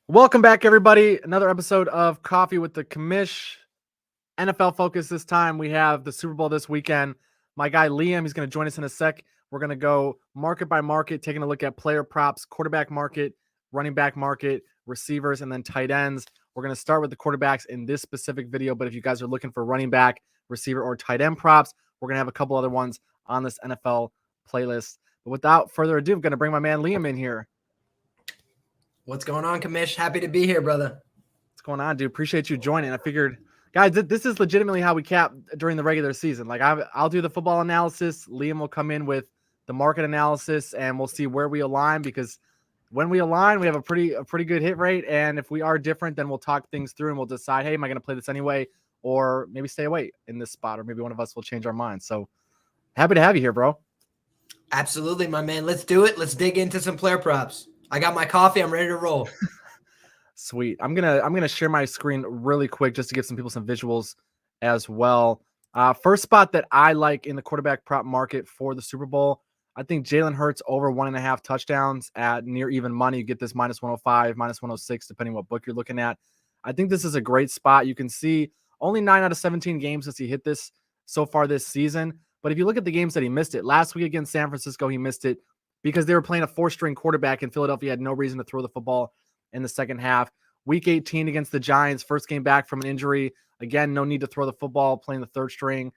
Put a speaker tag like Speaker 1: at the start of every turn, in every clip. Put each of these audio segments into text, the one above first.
Speaker 1: Welcome back, everybody. Another episode of Coffee with the Commish. NFL focus this time. We have the Super Bowl this weekend. My guy Liam, he's going to join us in a sec. We're going to go market by market, taking a look at player props, quarterback market, running back market, receivers, and then tight ends. We're going to start with the quarterbacks in this specific video, but if you guys are looking for running back, receiver, or tight end props, we're going to have a couple other ones on this NFL playlist. But without further ado, I'm going to bring my man Liam in here.
Speaker 2: What's going on, Commish? Happy to be here, brother.
Speaker 1: What's going on, dude? Appreciate you joining. I figured, guys, this is legitimately how we cap during the regular season. Like I'll do the football analysis. Liam will come in with the market analysis, and we'll see where we align. Because when we align, we have a pretty good hit rate. And if we are different, then we'll talk things through and we'll decide, hey, am I going to play this anyway, or maybe stay away in this spot, or maybe one of us will change our mind. So happy to have you here, bro.
Speaker 2: Absolutely, my man. Let's do it. Let's dig into some player props. I got my coffee. I'm ready to roll.
Speaker 1: Sweet. I'm gonna share my screen really quick just to give some people some visuals as well. First spot that I like in the quarterback prop market for the Super Bowl, I think Jalen Hurts over 1.5 touchdowns at near even money. You get this minus 105, minus 106, depending what book you're looking at. I think this is a great spot. You can see only 9 out of 17 games since he hit this so far this season. But if you look at the games that he missed it, last week against San Francisco, he missed it because they were playing a 4-string quarterback, and Philadelphia had no reason to throw the football in the second half. Week 18 against the Giants, first game back from an injury. Again, no need to throw the football, playing the third string.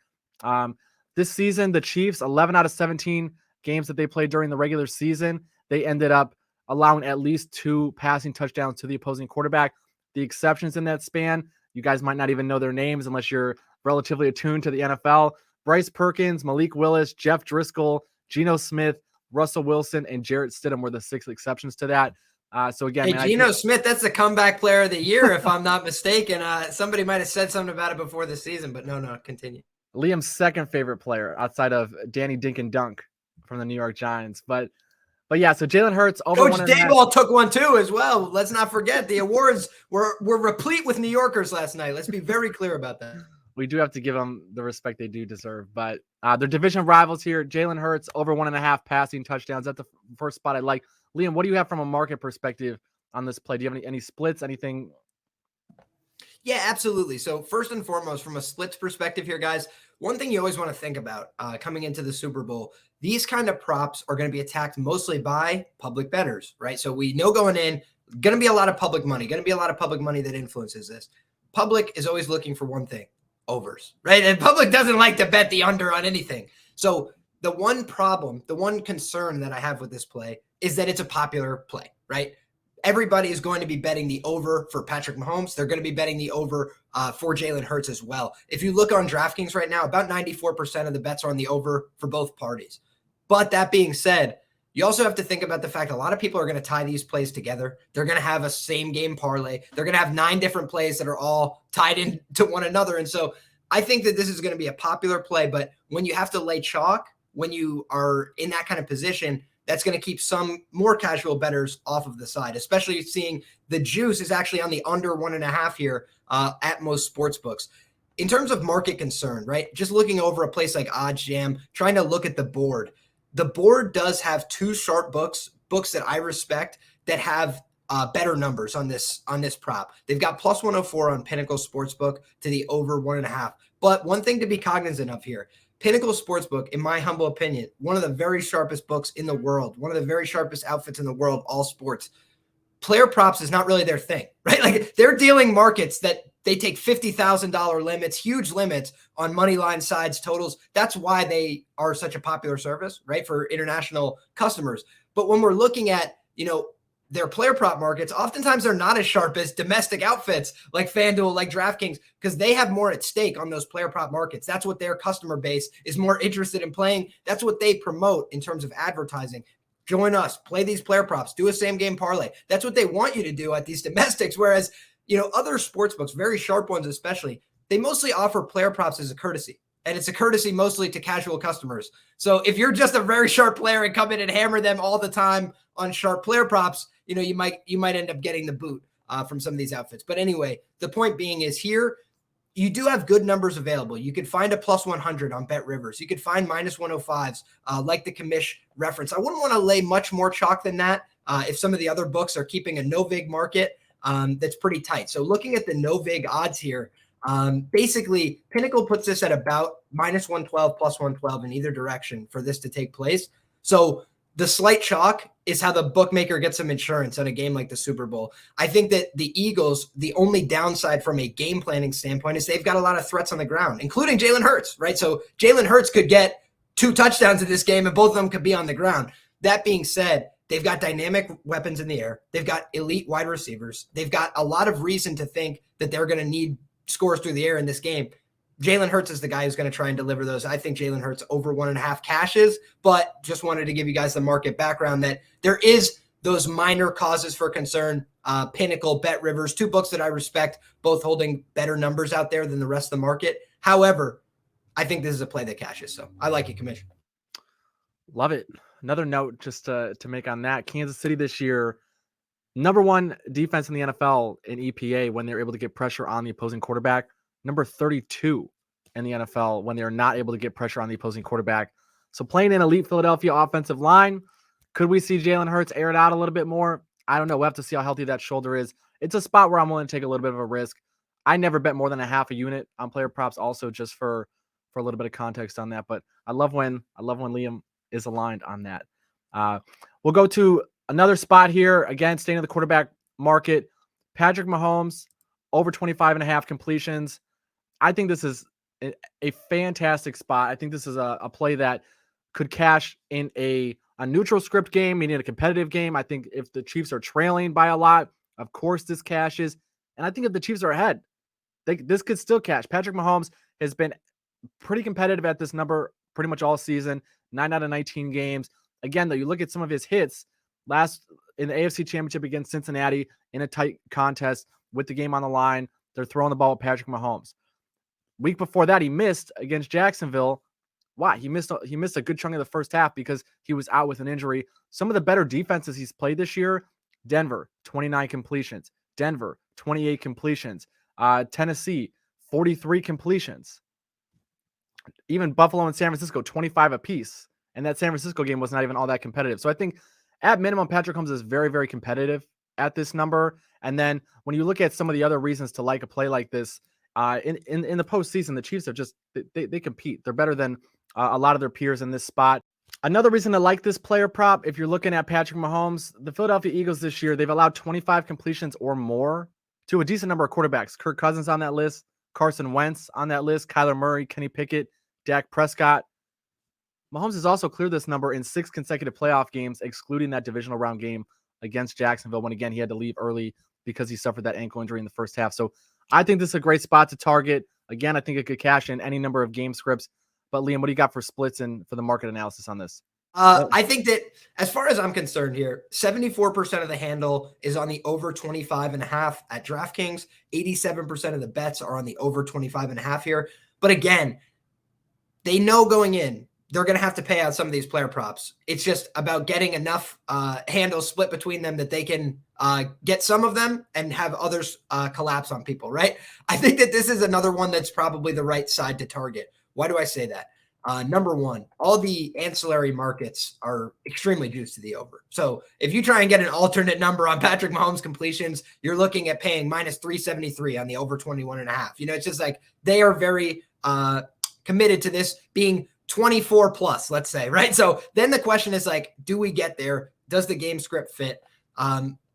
Speaker 1: This season, the Chiefs, 11 out of 17 games that they played during the regular season, they ended up allowing at least 2 passing touchdowns to the opposing quarterback. The exceptions in that span, you guys might not even know their names unless you're relatively attuned to the NFL. Bryce Perkins, Malik Willis, Jeff Driscoll, Geno Smith, Russell Wilson, and Jarrett Stidham were the 6 exceptions to that. So again,
Speaker 2: hey, Geno Smith, that's the comeback player of the year, if I'm not mistaken. Somebody might have said something about it before the season, but no, continue.
Speaker 1: Liam's second favorite player outside of Danny Dink and Dunk from the New York Giants. But yeah, so Jalen Hurts over
Speaker 2: Coach Dayball took one too as well. Let's not forget the awards were replete with New Yorkers last night. Let's be very clear about that.
Speaker 1: We do have to give them the respect they do deserve. But they're division rivals here. Jalen Hurts over 1.5 passing touchdowns. That's the first spot I like. Liam, what do you have from a market perspective on this play? Do you have any splits, anything?
Speaker 2: Yeah, absolutely. So first and foremost, from a splits perspective here, guys, one thing you always want to think about coming into the Super Bowl, these kind of props are going to be attacked mostly by public bettors, right? So we know going in, going to be a lot of public money, that influences this. Public is always looking for one thing, overs, right? And public doesn't like to bet the under on anything. So the one problem, the one concern that I have with this play is that it's a popular play, right? Everybody is going to be betting the over for Patrick Mahomes. They're going to be betting the over for Jalen Hurts as well. If you look on DraftKings right now, about 94% of the bets are on the over for both parties. But that being said, you also have to think about the fact a lot of people are going to tie these plays together. They're going to have a same game parlay. They're going to have 9 different plays that are all tied into one another. And so I think that this is going to be a popular play, but when you have to lay chalk, when you are in that kind of position, that's going to keep some more casual bettors off of the side, especially seeing the juice is actually on the under 1.5 here at most sports books. In terms of market concern, right? Just looking over a place like OddsJam, trying to look at the board. The board does have 2 sharp books that I respect that have better numbers on this prop. They've got plus 104 on Pinnacle Sportsbook to the over 1.5. But one thing to be cognizant of here, Pinnacle Sportsbook, in my humble opinion, one of the very sharpest books in the world, one of the very sharpest outfits in the world, all sports. Player props is not really their thing, right? Like they're dealing markets that they take $50,000 limits, huge limits on money line sides, totals. That's why they are such a popular service, right? For international customers. But when we're looking at, their player prop markets, oftentimes they're not as sharp as domestic outfits like FanDuel, like DraftKings, because they have more at stake on those player prop markets. That's what their customer base is more interested in playing. That's what they promote in terms of advertising. Join us, play these player props, do a same game parlay. That's what they want you to do at these domestics. Whereas, other sports books, very sharp ones especially, they mostly offer player props as a courtesy. And it's a courtesy mostly to casual customers. So if you're just a very sharp player and come in and hammer them all the time on sharp player props, you might end up getting the boot from some of these outfits. But anyway, the point being is here, you do have good numbers available. You could find a plus 100 on Bet Rivers. You could find minus 105s like the Commish reference. I wouldn't want to lay much more chalk than that if some of the other books are keeping a no vig market. that's pretty tight. So looking at the no vig odds here, basically Pinnacle puts this at about -112, +112 in either direction for this to take place. So the slight chalk is how the bookmaker gets some insurance on a game like the Super Bowl. I think that the Eagles, the only downside from a game planning standpoint is they've got a lot of threats on the ground, including Jalen Hurts, right? So Jalen Hurts could get 2 touchdowns in this game and both of them could be on the ground. That being said, they've got dynamic weapons in the air. They've got elite wide receivers. They've got a lot of reason to think that they're going to need scores through the air in this game. Jalen Hurts is the guy who's going to try and deliver those. I think Jalen Hurts over 1.5 cashes, but just wanted to give you guys the market background that there is those minor causes for concern. Pinnacle, Bet Rivers, 2 books that I respect, both holding better numbers out there than the rest of the market. However, I think this is a play that cashes, so I like it, Commission.
Speaker 1: Love it. Another note just to make on that, Kansas City this year, number 1 defense in the NFL in EPA when they're able to get pressure on the opposing quarterback. Number 32 in the NFL when they're not able to get pressure on the opposing quarterback. So playing an elite Philadelphia offensive line, could we see Jalen Hurts air it out a little bit more? I don't know. We'll have to see how healthy that shoulder is. It's a spot where I'm willing to take a little bit of a risk. I never bet more than a half a unit on player props also just for a little bit of context on that. But I love when Liam is aligned on that. We'll go to another spot here. Again, staying in the quarterback market. Patrick Mahomes, over 25.5 completions. I think this is a fantastic spot. I think this is a play that could cash in a neutral script game, meaning a competitive game. I think if the Chiefs are trailing by a lot, of course this cashes. And I think if the Chiefs are ahead, this could still cash. Patrick Mahomes has been pretty competitive at this number pretty much all season, 9 out of 19 games. Again, though, you look at some of his hits last in the AFC Championship against Cincinnati in a tight contest with the game on the line. They're throwing the ball with Patrick Mahomes. Week before that, he missed against Jacksonville. Why? He missed a good chunk of the first half because he was out with an injury. Some of the better defenses he's played this year, Denver, 29 completions. Denver, 28 completions. Tennessee, 43 completions. Even Buffalo and San Francisco, 25 apiece. And that San Francisco game was not even all that competitive. So I think at minimum, Patrick Mahomes is very, very competitive at this number. And then when you look at some of the other reasons to like a play like this, in the postseason, the Chiefs are just they compete. They're better than a lot of their peers in this spot. Another reason to like this player prop, if you're looking at Patrick Mahomes, the Philadelphia Eagles this year, they've allowed 25 completions or more to a decent number of quarterbacks. Kirk Cousins on that list, Carson Wentz on that list, Kyler Murray, Kenny Pickett, Dak Prescott. Mahomes has also cleared this number in 6 consecutive playoff games, excluding that divisional round game against Jacksonville when, again, he had to leave early because he suffered that ankle injury in the first half. So I think this is a great spot to target. Again, I think it could cash in any number of game scripts. But Liam, what do you got for splits and for the market analysis on this?
Speaker 2: I think that as far as I'm concerned here, 74% of the handle is on the over 25.5 at DraftKings. 87% of the bets are on the over 25.5 here. But again, they know going in, they're going to have to pay out some of these player props. It's just about getting enough handles split between them that they can get some of them and have others collapse on people, right? I think that this is another one that's probably the right side to target. Why do I say that? Number one, all the ancillary markets are extremely juiced to the over. So if you try and get an alternate number on Patrick Mahomes completions, you're looking at paying -373 on the over 21.5. You know, it's just like they are very committed to this being 24 plus, let's say, right? So then the question is like, do we get there? Does the game script fit?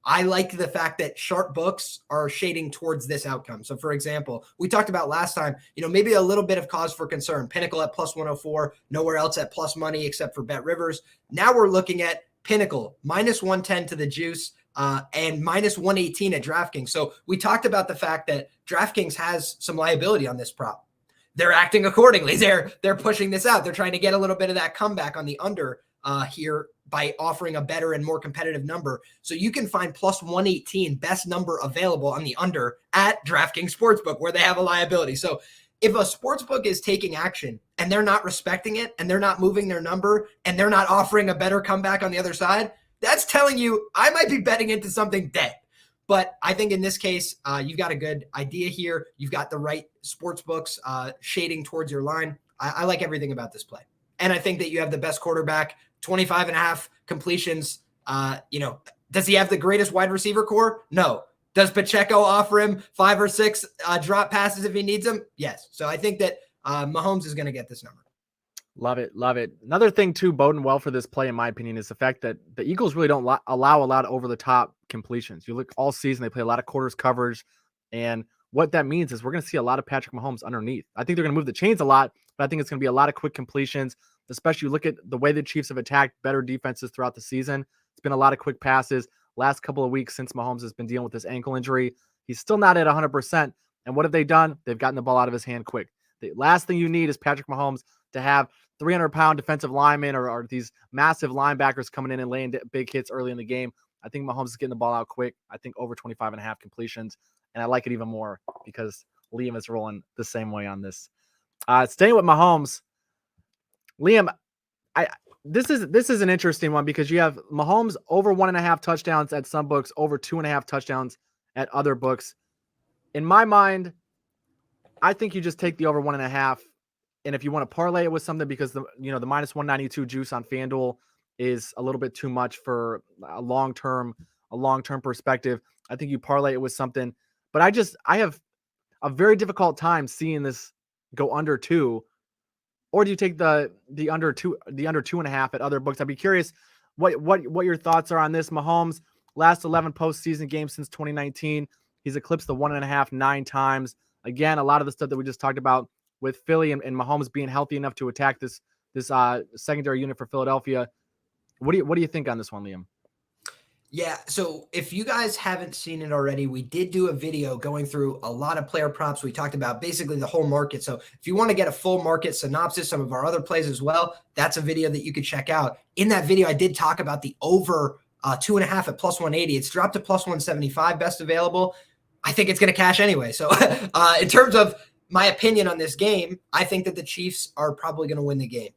Speaker 2: I like the fact that sharp books are shading towards this outcome. So for example, we talked about last time, maybe a little bit of cause for concern. Pinnacle at +104, nowhere else at plus money except for Bet Rivers. Now we're looking at Pinnacle -110 to the juice and -118 at DraftKings. So we talked about the fact that DraftKings has some liability on this prop. They're acting accordingly. They're pushing this out. They're trying to get a little bit of that comeback on the under here by offering a better and more competitive number. So you can find +118, best number available on the under at DraftKings Sportsbook, where they have a liability. So if a sportsbook is taking action and they're not respecting it and they're not moving their number and they're not offering a better comeback on the other side, that's telling you I might be betting into something dead. But I think in this case, you've got a good idea here. You've got the right sports books shading towards your line. I like everything about this play. And I think that you have the best quarterback, 25.5 completions. Does he have the greatest wide receiver core? No. Does Pacheco offer him 5 or 6 drop passes if he needs them? Yes. So I think that Mahomes is going to get this number.
Speaker 1: Love it. Love it. Another thing, too, boding well for this play, in my opinion, is the fact that the Eagles really don't allow a lot of over-the-top completions. You look all season, they play a lot of quarters coverage. And what that means is we're going to see a lot of Patrick Mahomes underneath. I think they're going to move the chains a lot, but I think it's going to be a lot of quick completions, especially look at the way the Chiefs have attacked better defenses throughout the season. It's been a lot of quick passes. Last couple of weeks since Mahomes has been dealing with this ankle injury, he's still not at 100%. And what have they done? They've gotten the ball out of his hand quick. The last thing you need is Patrick Mahomes to have 300-pound defensive linemen or these massive linebackers coming in and laying big hits early in the game. I think Mahomes is getting the ball out quick. I think over 25.5 completions. And I like it even more because Liam is rolling the same way on this. Staying with Mahomes, Liam, this is an interesting one because you have Mahomes over 1.5 touchdowns at some books, over 2.5 touchdowns at other books. In my mind, I think you just take the over 1.5. And if you want to parlay it with something, because the minus 192 juice on FanDuel is a little bit too much for a long-term perspective, I think you parlay it with something. But I have a very difficult time seeing this go under 2. Or do you take the under 2.5 at other books? I'd be curious what your thoughts are on this. Mahomes, last 11 postseason games since 2019, he's eclipsed the 1.5 9 times. Again, a lot of the stuff that we just talked about with Philly and Mahomes being healthy enough to attack this secondary unit for Philadelphia. What do you think on this one, Liam?
Speaker 2: Yeah, so if you guys haven't seen it already, we did do a video going through a lot of player props. We talked about basically the whole market. So if you want to get a full market synopsis, some of our other plays as well, that's a video that you could check out. In that video, I did talk about the over 2.5 at plus 180. It's dropped to plus 175, best available. I think it's going to cash anyway. So in terms of my opinion on this game, I think that the Chiefs are probably going to win the game.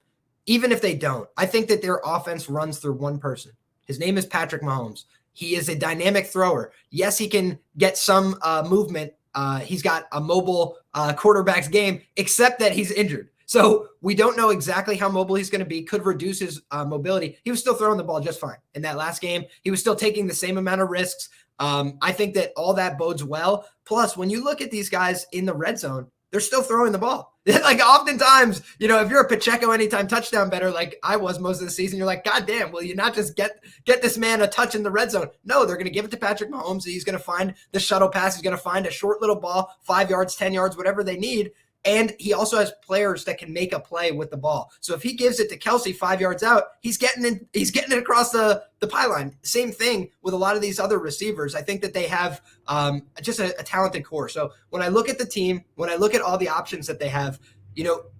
Speaker 2: Even if they don't, I think that their offense runs through one person. His name is Patrick Mahomes. He is a dynamic thrower. Yes, he can get some movement. He's got a mobile quarterback's game, except that he's injured. So we don't know exactly how mobile he's going to be. Could reduce his mobility. He was still throwing the ball just fine in that last game. He was still taking the same amount of risks. I think that all that bodes well. Plus, when you look at these guys in the red zone, they're still throwing the ball. Like oftentimes, if you're a Pacheco anytime touchdown better, like I was most of the season, you're like, God damn, will you not just get this man a touch in the red zone? No, they're going to give it to Patrick Mahomes. He's going to find the shuttle pass. He's going to find a short little ball, 5 yards, 10 yards, whatever they need. And he also has players that can make a play with the ball. So if he gives it to Kelsey 5 yards out, he's getting it across the pylon. Same thing with a lot of these other receivers. I think that they have just a talented core. So when I look at the team, when I look at all the options that they have,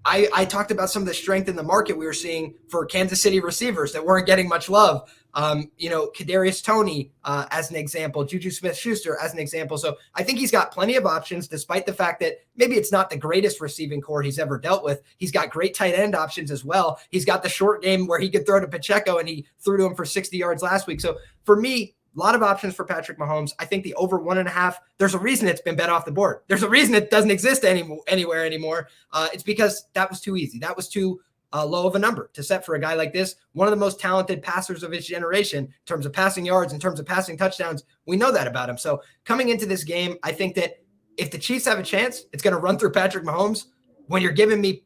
Speaker 2: I talked about some of the strength in the market we were seeing for Kansas City receivers that weren't getting much love. Kadarius Toney as an example, Juju Smith-Schuster as an example. So I think he's got plenty of options, despite the fact that maybe it's not the greatest receiving core he's ever dealt with. He's got great tight end options as well. He's got the short game where he could throw to Pacheco, and he threw to him for 60 yards last week. So for me, a lot of options for Patrick Mahomes. I think the over 1.5, there's a reason it's been bet off the board. There's a reason it doesn't exist anywhere anymore. It's because that was too easy. That was too low of a number to set for a guy like this. One of the most talented passers of his generation in terms of passing yards, in terms of passing touchdowns. We know that about him. So coming into this game, I think that if the Chiefs have a chance, it's going to run through Patrick Mahomes. When you're giving me,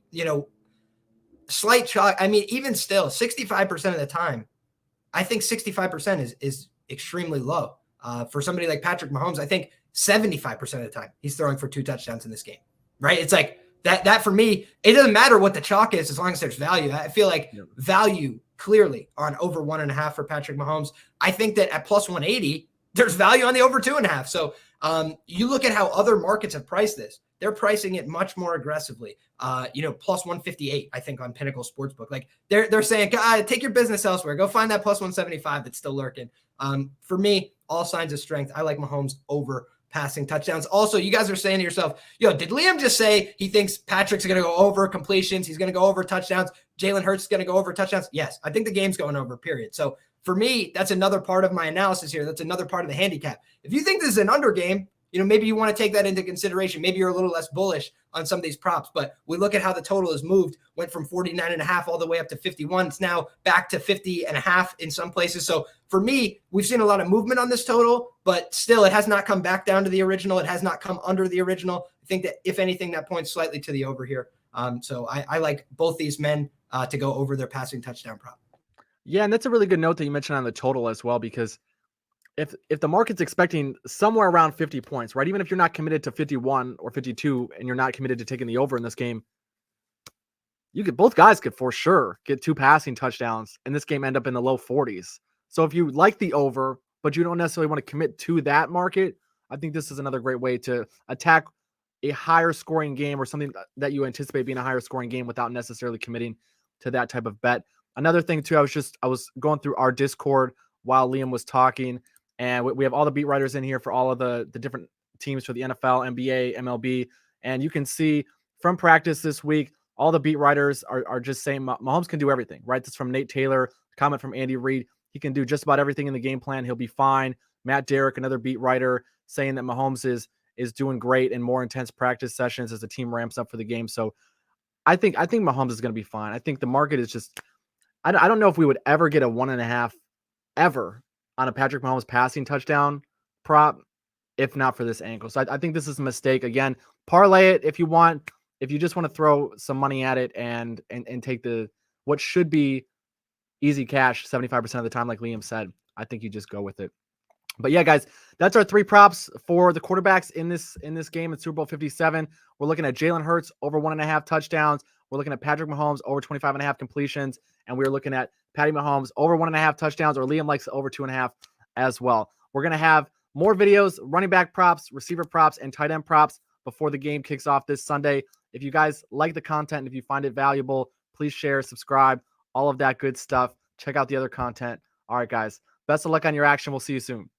Speaker 2: slight chalk, I mean, even still, 65% of the time, I think 65% is extremely low. For somebody like Patrick Mahomes, I think 75% of the time he's throwing for 2 touchdowns in this game, right? It's like that for me, it doesn't matter what the chalk is as long as there's value. I feel like value clearly on over 1.5 for Patrick Mahomes. I think that at plus 180, there's value on the over 2.5. So you look at how other markets have priced this. They're pricing it much more aggressively. Plus 158, I think, on Pinnacle Sportsbook. Like they're saying, take your business elsewhere. Go find that plus 175 that's still lurking. For me, all signs of strength. I like Mahomes over passing touchdowns. Also, you guys are saying to yourself, did Liam just say he thinks Patrick's going to go over completions? He's going to go over touchdowns. Jalen Hurts is going to go over touchdowns. Yes, I think the game's going over, period. So for me, that's another part of my analysis here. That's another part of the handicap. If you think this is an under game, maybe you want to take that into consideration. Maybe you're a little less bullish on some of these props, but we look at how the total has moved, went from 49.5 all the way up to 51. It's now back to 50.5 in some places. So for me, we've seen a lot of movement on this total, but still it has not come back down to the original. It has not come under the original. I think that if anything, that points slightly to the over here. So I like both these men to go over their passing touchdown prop.
Speaker 1: Yeah, and that's a really good note that you mentioned on the total as well, because if the market's expecting somewhere around 50 points, right? Even if you're not committed to 51 or 52 and you're not committed to taking the over in this game, both guys could for sure get 2 passing touchdowns and this game end up in the low 40s. So if you like the over, but you don't necessarily want to commit to that market, I think this is another great way to attack a higher scoring game or something that you anticipate being a higher scoring game without necessarily committing to that type of bet. Another thing too, I was going through our Discord while Liam was talking, and we have all the beat writers in here for all of the different teams for the NFL, NBA, MLB, and you can see from practice this week, all the beat writers are just saying Mahomes can do everything, right? This is from Nate Taylor, comment from Andy Reid. He can do just about everything in the game plan. He'll be fine. Matt Derrick, another beat writer, saying that Mahomes is doing great in more intense practice sessions as the team ramps up for the game. So I think Mahomes is going to be fine. I think the market is just, I don't know if we would ever get a 1.5 ever on a Patrick Mahomes passing touchdown prop, if not for this angle. So I think this is a mistake. Again, parlay it if you want. If you just want to throw some money at it and take what should be easy cash 75% of the time, like Liam said, I think you just go with it. But yeah, guys, that's our 3 props for the quarterbacks in this game in Super Bowl 57. We're looking at Jalen Hurts over 1.5 touchdowns. We're looking at Patrick Mahomes over 25.5 completions. And we're looking at Patty Mahomes over 1.5 touchdowns, or Liam likes over 2.5 as well. We're going to have more videos, running back props, receiver props, and tight end props before the game kicks off this Sunday. If you guys like the content, if you find it valuable, please share, subscribe, all of that good stuff. Check out the other content. All right, guys, best of luck on your action. We'll see you soon.